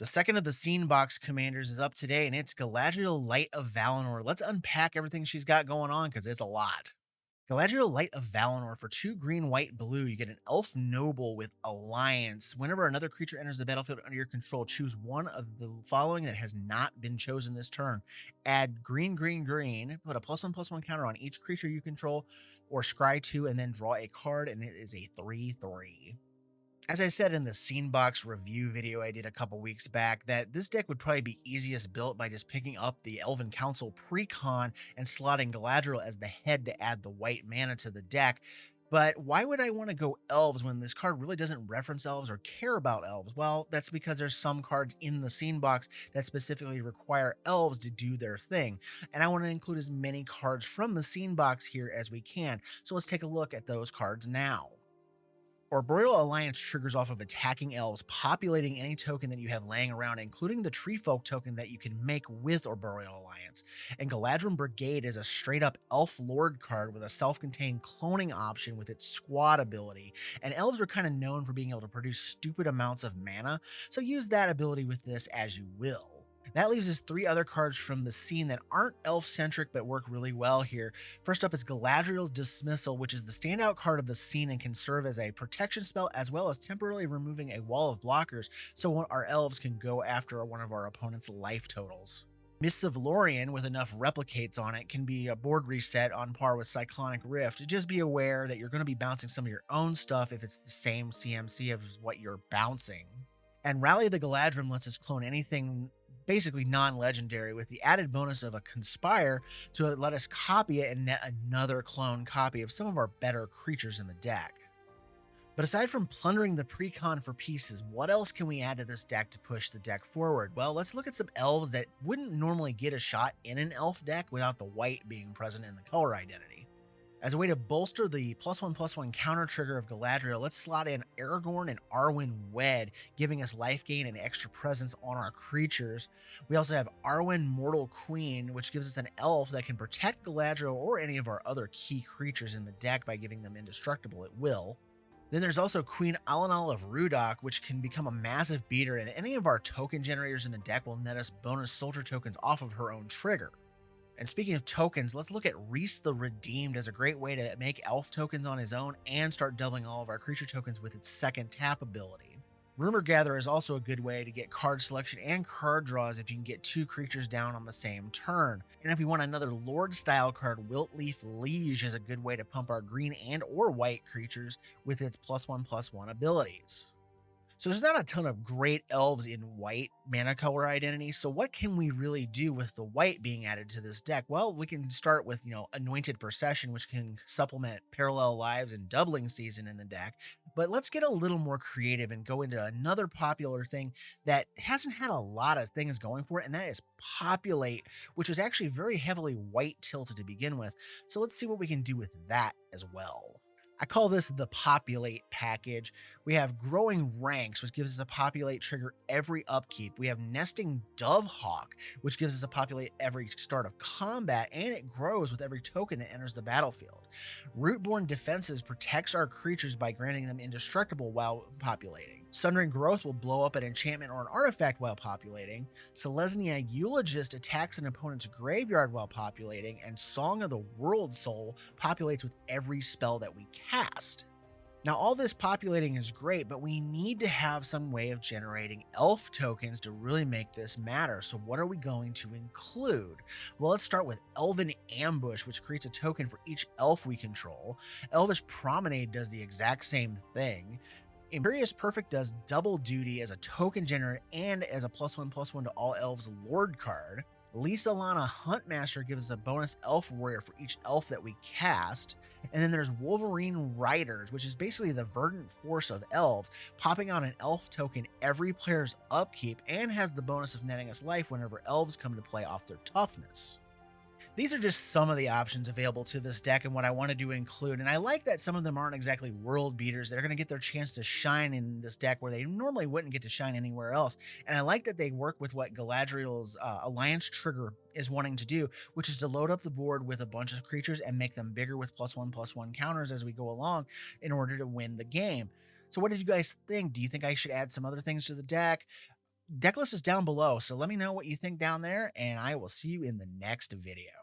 The second of the Scene Box commanders is up today, and it's Galadriel Light of Valinor. Let's unpack everything she's got going on because it's a lot. Galadriel Light of Valinor for 2 green, white, blue. You get an elf noble with alliance. Whenever another creature enters the battlefield under your control, choose one of the following that has not been chosen this turn. Add green, green, green. Put a +1/+1 counter on each creature you control, or scry 2, and then draw a card, and it is a 3/3. As I said in the Scene Box review video I did a couple weeks back, that this deck would probably be easiest built by just picking up the Elven Council precon and slotting Galadriel as the head to add the white mana to the deck. But why would I want to go elves when this card really doesn't reference elves or care about elves? Well, that's because there's some cards in the Scene Box that specifically require elves to do their thing. And I want to include as many cards from the Scene Box here as we can. So let's take a look at those cards now. Arboreal Alliance triggers off of attacking elves, populating any token that you have laying around, including the Tree Folk token that you can make with Arboreal Alliance. And Galadriel Brigade is a straight up Elf Lord card with a self contained cloning option with its squad ability. And elves are kind of known for being able to produce stupid amounts of mana, so use that ability with this as you will. That leaves us 3 other cards from the scene that aren't elf-centric but work really well here. First up is Galadriel's Dismissal, which is the standout card of the scene and can serve as a protection spell as well as temporarily removing a wall of blockers so our elves can go after one of our opponent's life totals. Mists of Lorien with enough replicates on it can be a board reset on par with Cyclonic Rift. Just be aware that you're going to be bouncing some of your own stuff if it's the same CMC as what you're bouncing. And Rally the Galadrim lets us clone anything basically non-legendary with the added bonus of a Conspire to let us copy it and net another clone copy of some of our better creatures in the deck. But aside from plundering the precon for pieces, what else can we add to this deck to push the deck forward? Well, let's look at some elves that wouldn't normally get a shot in an elf deck without the white being present in the color identity. As a way to bolster the +1/+1 counter trigger of Galadriel, let's slot in Aragorn and Arwen Wed, giving us life gain and extra presence on our creatures. We also have Arwen Mortal Queen, which gives us an elf that can protect Galadriel or any of our other key creatures in the deck by giving them indestructible at will. Then there's also Queen Alanal of Rudok, which can become a massive beater, and any of our token generators in the deck will net us bonus soldier tokens off of her own trigger. And speaking of tokens, let's look at Reese the Redeemed as a great way to make elf tokens on his own and start doubling all of our creature tokens with its second tap ability. Rumor Gather is also a good way to get card selection and card draws if you can get 2 creatures down on the same turn. And if you want another Lord style card, Wiltleaf Liege is a good way to pump our green and or white creatures with its +1/+1 abilities. So there's not a ton of great elves in white mana color identity, so what can we really do with the white being added to this deck? Well, we can start with, Anointed Procession, which can supplement Parallel Lives and Doubling Season in the deck, but let's get a little more creative and go into another popular thing that hasn't had a lot of things going for it, and that is Populate, which was actually very heavily white tilted to begin with, so let's see what we can do with that as well. I call this the Populate package. We have Growing Ranks, which gives us a Populate trigger every upkeep. We have Nesting Dovehawk, which gives us a Populate every start of combat, and it grows with every token that enters the battlefield. Rootborn Defenses protects our creatures by granting them indestructible while populating. Sundering Growth will blow up an enchantment or an artifact while populating. Selesnya Eulogist attacks an opponent's graveyard while populating, and Song of the World Soul populates with every spell that we cast. Now, all this populating is great, but we need to have some way of generating elf tokens to really make this matter. So what are we going to include? Well, let's start with Elven Ambush, which creates a token for each elf we control. Elvish Promenade does the exact same thing. Imperious Perfect does double duty as a token generator and as a +1/+1 to all elves Lord card. Lisa Lana Huntmaster gives us a bonus elf warrior for each elf that we cast. And then there's Wolverine Riders, which is basically the verdant force of elves, popping out an elf token every player's upkeep and has the bonus of netting us life whenever elves come to play off their toughness. These are just some of the options available to this deck and what I wanted to include, and I like that some of them aren't exactly world beaters. They're going to get their chance to shine in this deck where they normally wouldn't get to shine anywhere else, and I like that they work with what Galadriel's Alliance trigger is wanting to do, which is to load up the board with a bunch of creatures and make them bigger with +1/+1 counters as we go along in order to win the game. So what did you guys think? Do you think I should add some other things to the deck? Decklist is down below, so let me know what you think down there, and I will see you in the next video.